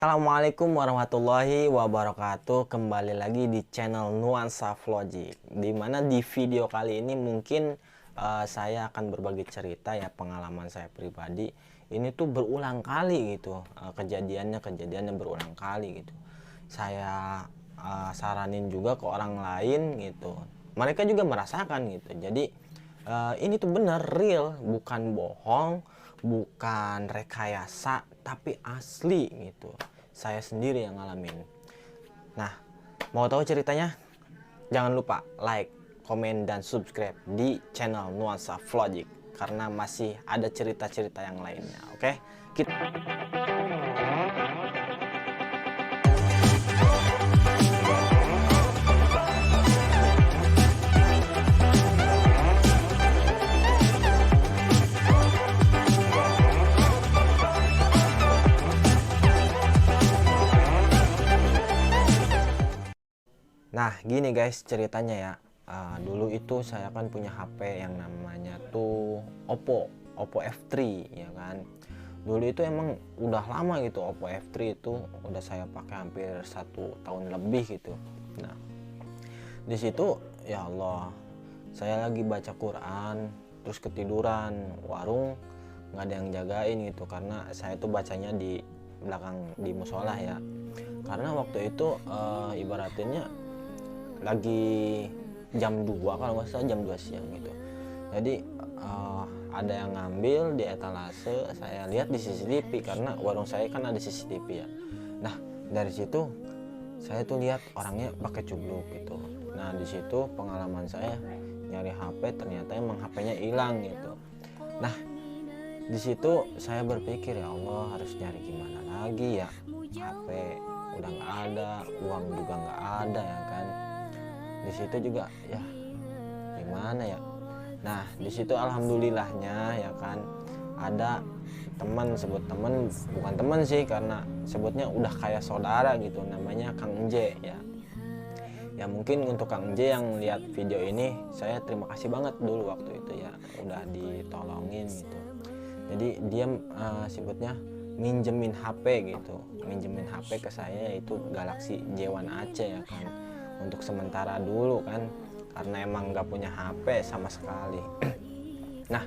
Assalamualaikum warahmatullahi wabarakatuh. Kembali lagi di channel Nuansa Vlogging, dimana di video kali ini mungkin saya akan berbagi cerita ya, pengalaman saya pribadi. Ini tuh berulang kali gitu, kejadiannya berulang kali gitu. Saya saranin juga ke orang lain gitu, mereka juga merasakan gitu. Jadi ini tuh bener, real, bukan bohong, bukan rekayasa, tapi asli gitu. Saya sendiri yang ngalamin. Nah, mau tahu ceritanya? Jangan lupa like, komen, dan subscribe di channel Nuansa Vlogging, karena masih ada cerita-cerita yang lainnya. Oke, kita. Nah, gini guys ceritanya ya. Dulu itu saya kan punya HP yang namanya tuh Oppo F3 ya kan. Dulu itu emang udah lama gitu, Oppo F3 itu udah saya pakai hampir 1 tahun lebih gitu. Nah, di situ ya Allah, saya lagi baca Quran terus ketiduran, warung nggak ada yang jagain gitu, karena saya tuh bacanya di belakang di musola ya. Karena waktu itu ibaratinnya lagi jam 2, kalau nggak salah jam 2 siang gitu. Jadi ada yang ngambil di etalase, saya lihat di CCTV karena warung saya kan ada CCTV ya. Nah, dari situ saya tuh lihat orangnya pakai cubluk gitu. Nah, di situ pengalaman saya nyari HP, ternyata emang HP-nya hilang gitu. Nah, di situ saya berpikir, ya Allah, harus nyari gimana lagi ya, HP udah nggak ada, uang juga nggak ada ya kan. Di situ juga ya gimana ya. Nah, di situ alhamdulillahnya ya kan ada teman, sebut teman, bukan teman sih karena sebutnya udah kayak saudara gitu, namanya Kang Enje ya. Ya mungkin untuk Kang Enje yang lihat video ini, saya terima kasih banget dulu waktu itu ya, udah ditolongin gitu. Jadi dia sebutnya minjemin HP gitu, minjemin HP ke saya, itu Galaxy J1 Aceh ya kan, untuk sementara dulu kan, karena emang nggak punya HP sama sekali. Nah,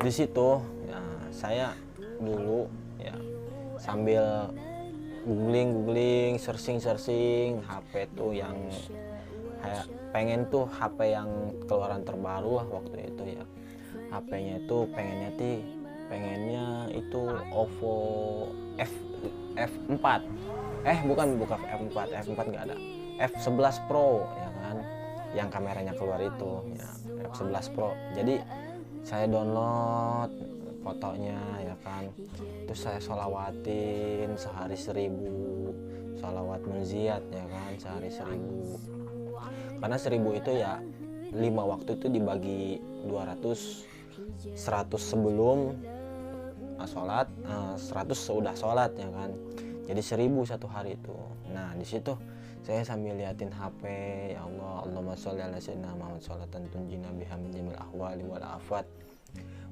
di situ ya, saya dulu ya sambil googling, searching HP tuh yang kayak pengen tuh HP yang keluaran terbaru lah waktu itu ya. HP-nya itu pengennya itu Oppo F4. Bukan F4 nggak ada. F11 Pro ya kan, yang kameranya keluar itu ya, F11 Pro. Jadi saya download fotonya ya kan, terus saya sholawatin sehari 1000 sholawat munziat ya kan, sehari 1000, karena 1000 itu ya 5 waktu itu dibagi 200, 100 sebelum sholat, 100 sudah sholat ya kan, jadi 1000 satu hari itu. Nah, di situ saya sambil liatin HP, ya Allah, Allahumma sholli ala sayyidina Muhammad sholatan tunjina biha min jamil ahwali wal afat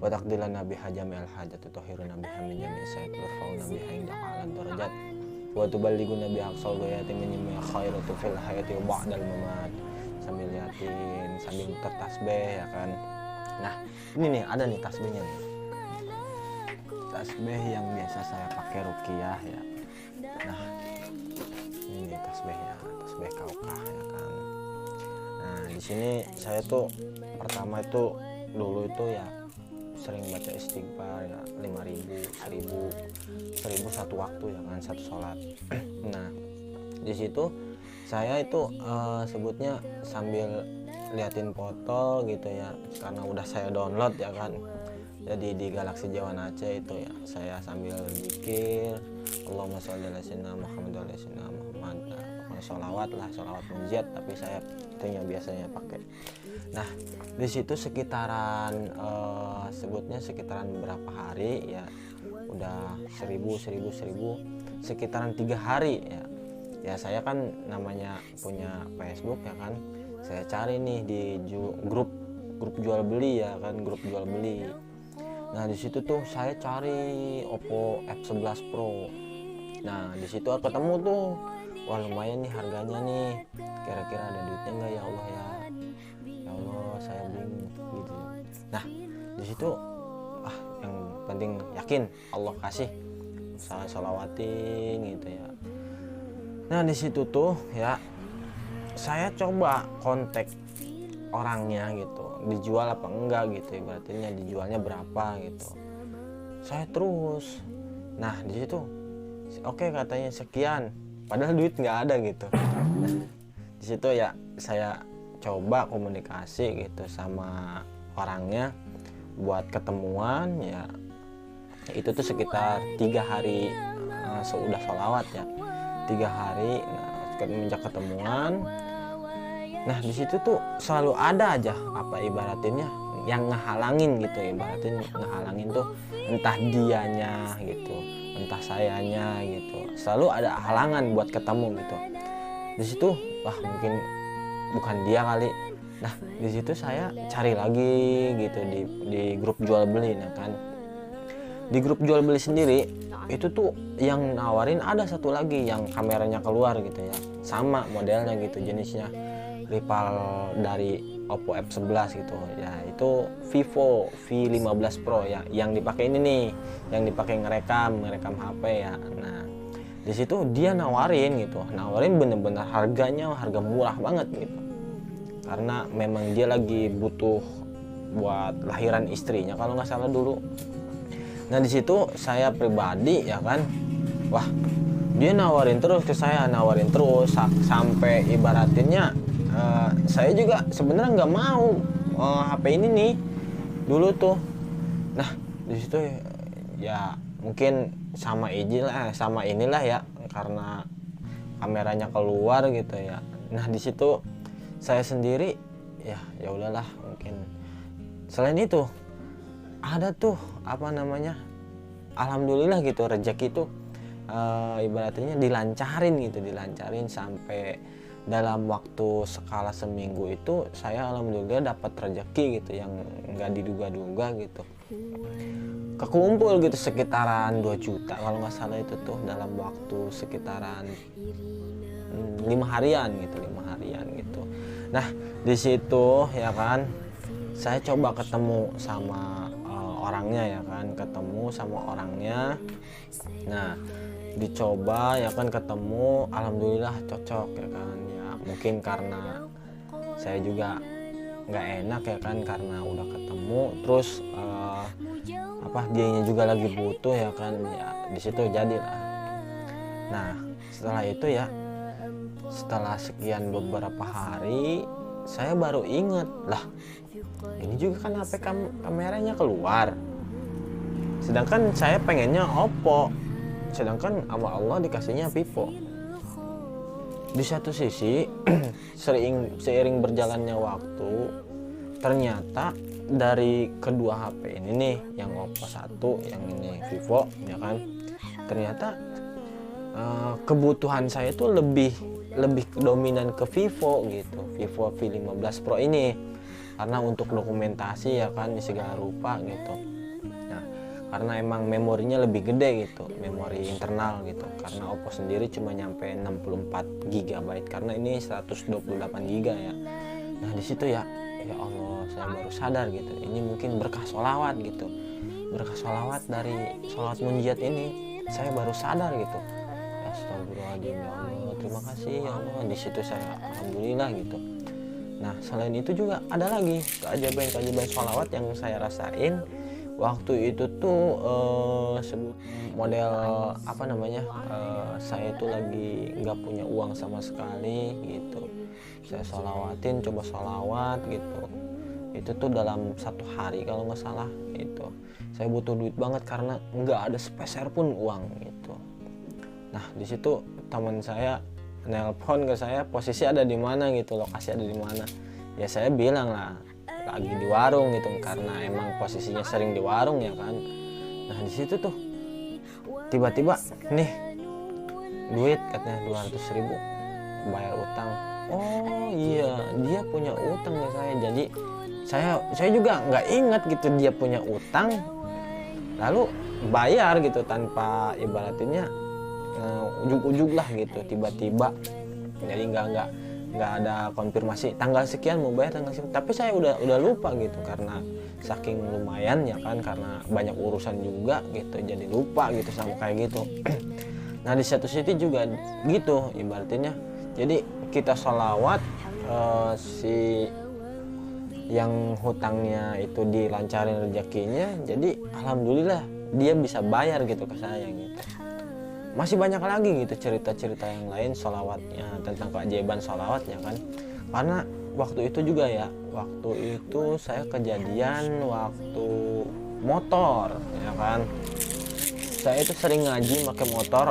wa taqdilana biha jami'al hajat wa tahhiruna biha min jami'i sayyid wa fauna biha indaka alan darajat wa tuballighuna biha aqsal ghayati min jami'i khairatu fil hayati wa ba'dal mamat. Sambil liatin, sambil tertasbih ya kan. Nah, ini nih ada nih tasbihnya nih, tasbih yang biasa saya pakai ruqyah ya. Nah, ini tasbihnya, tasbih kaukah ya kan. Nah, di sini saya tuh pertama itu dulu itu ya sering baca istighfar ya, 5000 satu waktu ya kan, satu sholat. Nah, di situ saya itu sebutnya sambil liatin foto gitu ya, karena udah saya download ya kan. Jadi di Galaxy J1 Aceh itu ya, saya sambil zikir Allahumma sholli ala sayyidina Muhammad wa ala sayyidina Muhammad, sholawat lah, sholawat munjiat, tapi saya itu yang biasanya pakai. Nah, di situ sekitaran sebutnya sekitaran berapa hari ya, udah 1000 sekitaran 3 hari ya. Ya saya kan namanya punya Facebook ya kan, saya cari nih di grup jual beli ya kan, grup jual beli. Nah, di situ tuh saya cari Oppo F11 Pro. Nah di situ ketemu tuh, wah lumayan nih harganya nih, kira-kira ada duitnya nggak ya Allah ya, ya Allah saya bingung gitu. Nah di situ yang penting yakin Allah kasih, saya sholawatin gitu ya. Nah di situ tuh ya saya coba kontak orangnya gitu, dijual apa enggak gitu, ibaratnya dijualnya berapa gitu. Saya terus, nah di situ oke katanya sekian, padahal duit nggak ada gitu. Nah, di situ ya saya coba komunikasi gitu sama orangnya buat ketemuan ya. Itu tuh sekitar 3 hari seudah sholawat ya, 3 hari. Nah semenjak ketemuan, nah di situ tuh selalu ada aja apa ibaratinnya yang ngehalangin gitu, ibaratin ngehalangin tuh entah dianya gitu, entah sayanya gitu, selalu ada halangan buat ketemu gitu. Di situ wah mungkin bukan dia kali. Nah di situ saya cari lagi gitu di grup jual beli. Nah kan di grup jual beli sendiri itu tuh yang nawarin ada satu lagi yang kameranya keluar gitu ya, sama modelnya gitu, jenisnya rival dari Oppo F11 gitu ya, itu Vivo V15 Pro ya, yang dipakai ini nih, yang dipakai ngerekam HP ya. Nah di situ dia nawarin gitu, nawarin bener-bener harganya harga murah banget gitu, karena memang dia lagi butuh buat lahiran istrinya kalau nggak salah dulu. Nah di situ saya pribadi ya kan, wah dia nawarin terus ke saya, nawarin terus sampai ibaratinnya saya juga sebenarnya nggak mau HP ini nih dulu tuh. Nah di situ ya mungkin sama inilah ya, karena kameranya keluar gitu ya. Nah di situ saya sendiri ya udahlah, mungkin selain itu ada tuh apa namanya, alhamdulillah gitu rezeki itu ibaratnya dilancarin sampai dalam waktu skala seminggu itu saya alhamdulillah dapat rezeki gitu yang nggak diduga-duga gitu, kekumpul gitu sekitaran 2 juta kalau nggak salah itu tuh dalam waktu sekitaran 5 harian gitu. Nah di situ ya kan saya coba ketemu sama orangnya ya kan, nah dicoba ya kan, ketemu, alhamdulillah cocok ya kan ya. Mungkin karena saya juga nggak enak ya kan, karena udah ketemu terus dianya juga lagi butuh ya kan ya, di situ jadilah. Nah setelah itu ya, setelah sekian beberapa hari saya baru inget, lah ini juga kan HP kameranya keluar, sedangkan saya pengennya Oppo, sedangkan sama Allah dikasihnya Vivo. Di satu sisi seiring berjalannya waktu, ternyata dari kedua HP ini nih, yang Oppo 1, yang ini Vivo ya kan, ternyata kebutuhan saya itu lebih dominan ke Vivo gitu, Vivo V15 Pro ini, karena untuk dokumentasi ya kan di segala rupa gitu. Nah karena emang memorinya lebih gede gitu, memori internal gitu, karena Oppo sendiri cuma nyampe 64 GB, karena ini 128 GB ya. Nah di situ ya Allah, saya baru sadar gitu, ini mungkin berkah sholawat gitu, berkah sholawat dari sholawat munjiat ini, saya baru sadar gitu. Astagfirullahaladzim, ya Allah, terima kasih ya Allah. Di situ saya alhamdulillah gitu. Nah selain itu juga ada lagi keajaiban sholawat yang saya rasain waktu itu tuh, model apa namanya, saya itu lagi nggak punya uang sama sekali gitu, saya sholawatin, coba sholawat gitu. Itu tuh dalam 1 hari kalau nggak salah, itu saya butuh duit banget karena nggak ada sepeser pun uang gitu. Nah di situ teman saya nelpon ke saya, posisi ada di mana gitu, lokasi ada di mana. Ya saya bilang lah lagi di warung gitu, karena emang posisinya sering di warung ya kan. Nah di situ tuh tiba-tiba nih duit katanya 200.000 bayar utang. Oh iya, dia punya utang ke saya. Jadi saya juga nggak ingat gitu dia punya utang, lalu bayar gitu tanpa ibaratnya ujug-ujug lah gitu, tiba-tiba. Jadi nggak ada konfirmasi tanggal sekian mau bayar tanggal sekian, tapi saya udah lupa gitu karena saking lumayan ya kan, karena banyak urusan juga gitu, jadi lupa gitu sama kayak gitu. Nah di satu sisi juga gitu ibaratnya, jadi kita sholawat, si yang hutangnya itu dilancarin rezekinya, jadi alhamdulillah dia bisa bayar gitu ke saya gitu. Masih banyak lagi gitu cerita-cerita yang lain sholawatnya, tentang keajaiban sholawatnya kan. Karena waktu itu juga ya, waktu itu saya kejadian waktu motor ya kan, saya itu sering ngaji pakai motor,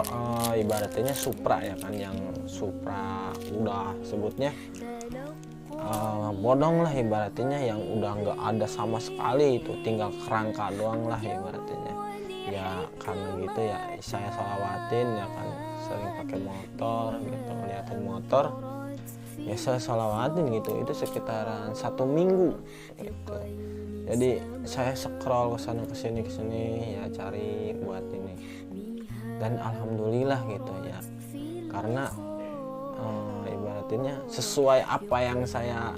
ibaratnya Supra ya kan, yang Supra udah sebutnya bodong lah ibaratnya, yang udah nggak ada sama sekali, itu tinggal kerangka doang lah ibaratnya. Ya karena gitu ya saya sholawatin ya kan, sering pakai motor gitu, liatin motor ya saya sholawatin gitu, itu sekitaran 1 minggu gitu. Jadi saya scroll kesana kesini ya cari buat ini, dan alhamdulillah gitu ya, karena ibaratnya sesuai apa yang saya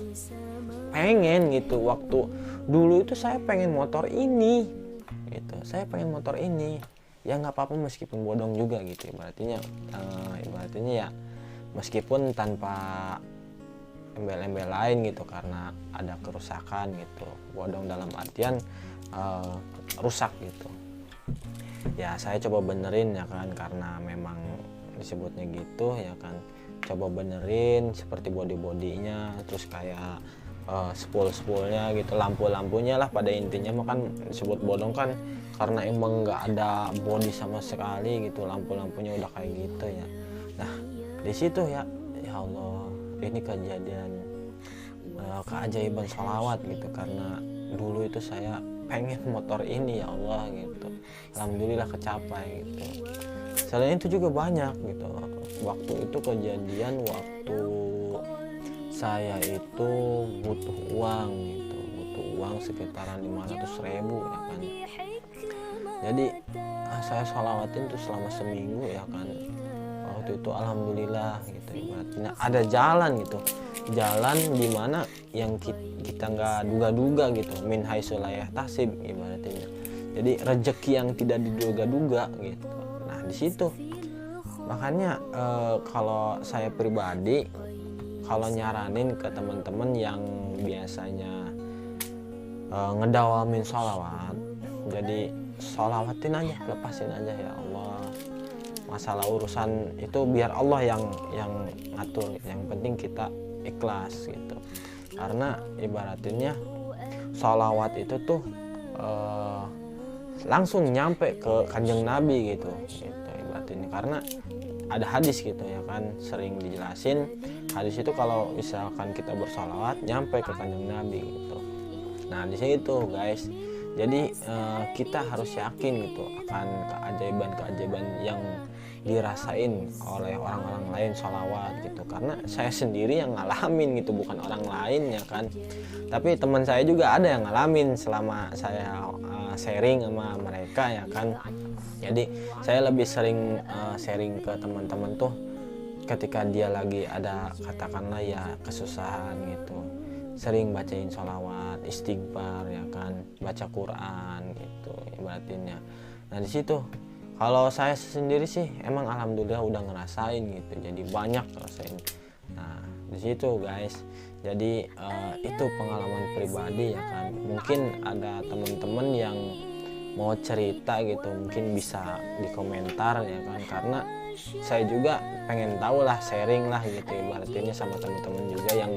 pengen gitu. Waktu dulu itu saya pengen motor ini gitu, saya pengen motor ini ya, nggak apa-apa meskipun bodong juga gitu ibaratnya, ya meskipun tanpa embel-embel lain gitu, karena ada kerusakan gitu, bodong dalam artian rusak gitu ya. Saya coba benerin ya kan, karena memang disebutnya gitu ya kan, coba benerin seperti body-bodinya, terus kayak spool-spoolnya gitu, lampu-lampunya lah pada intinya mah kan disebut bodong kan, karena emang nggak ada body sama sekali gitu, lampu-lampunya udah kayak gitu ya. Nah di situ ya Allah, ini kejadian keajaiban sholawat gitu, karena dulu itu saya pengen motor ini ya Allah gitu, alhamdulillah kecapai gitu. Selain itu juga banyak gitu, waktu itu kejadian waktu saya itu butuh uang gitu, butuh uang sekitaran 500.000 ya kan. Jadi saya sholawatin tuh selama seminggu ya kan. Waktu itu alhamdulillah gitu, ibaratnya ada jalan gitu, jalan dimana yang kita nggak duga-duga gitu, min haitsu la yahtasib ibaratnya. Jadi rezeki yang tidak diduga-duga gitu. Nah di situ makanya kalau saya pribadi, kalau nyaranin ke teman-teman yang biasanya ngedawamin sholawat, jadi sholawatin aja, lepasin aja ya Allah, masalah urusan itu biar Allah yang ngatur, yang penting kita ikhlas gitu. Karena ibaratinnya sholawat itu tuh langsung nyampe ke kanjeng Nabi gitu ibaratinnya, karena ada hadis gitu ya kan, sering dijelasin hadis itu kalau misalkan kita bersholawat nyampe ke kanjeng Nabi gitu. Nah di situ guys, jadi kita harus yakin gitu akan keajaiban-keajaiban yang dirasain oleh orang-orang lain sholawat gitu, karena saya sendiri yang ngalamin gitu, bukan orang lain ya kan. Tapi teman saya juga ada yang ngalamin selama saya sharing sama mereka ya kan. Jadi saya lebih sering sharing ke teman-teman tuh ketika dia lagi ada katakanlah ya kesusahan gitu, sering bacain sholawat, istighfar ya kan, baca Quran gitu ibaratnya. Nah di situ kalau saya sendiri sih emang alhamdulillah udah ngerasain gitu, jadi banyak ngerasain. Nah di situ guys, jadi itu pengalaman pribadi ya kan. Mungkin ada teman-teman yang mau cerita gitu, mungkin bisa di komentar ya kan, karena saya juga pengen tahu lah, sharing lah gitu ibaratnya sama teman-teman juga yang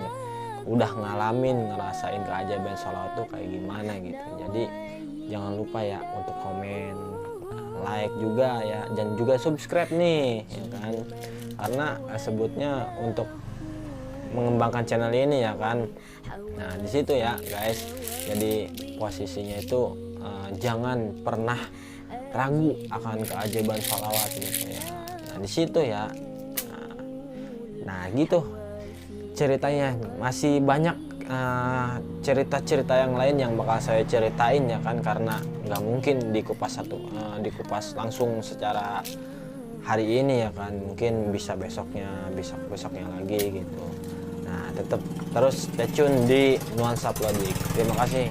udah ngalamin ngerasain keajaiban sholawat tuh kayak gimana gitu. Jadi jangan lupa ya untuk komen, like juga ya, dan juga subscribe nih ya kan, karena sebutnya untuk mengembangkan channel ini ya kan. Nah di situ ya guys, jadi posisinya itu jangan pernah ragu akan keajaiban sholawat gitu ya. Nah di situ ya, nah gitu ceritanya. Masih banyak cerita-cerita yang lain yang bakal saya ceritain ya kan, karena nggak mungkin dikupas langsung secara hari ini ya kan, mungkin bisa besoknya, bisa besoknya lagi gitu. Nah tetap terus stay tune di Nuansa Plodik. Terima kasih.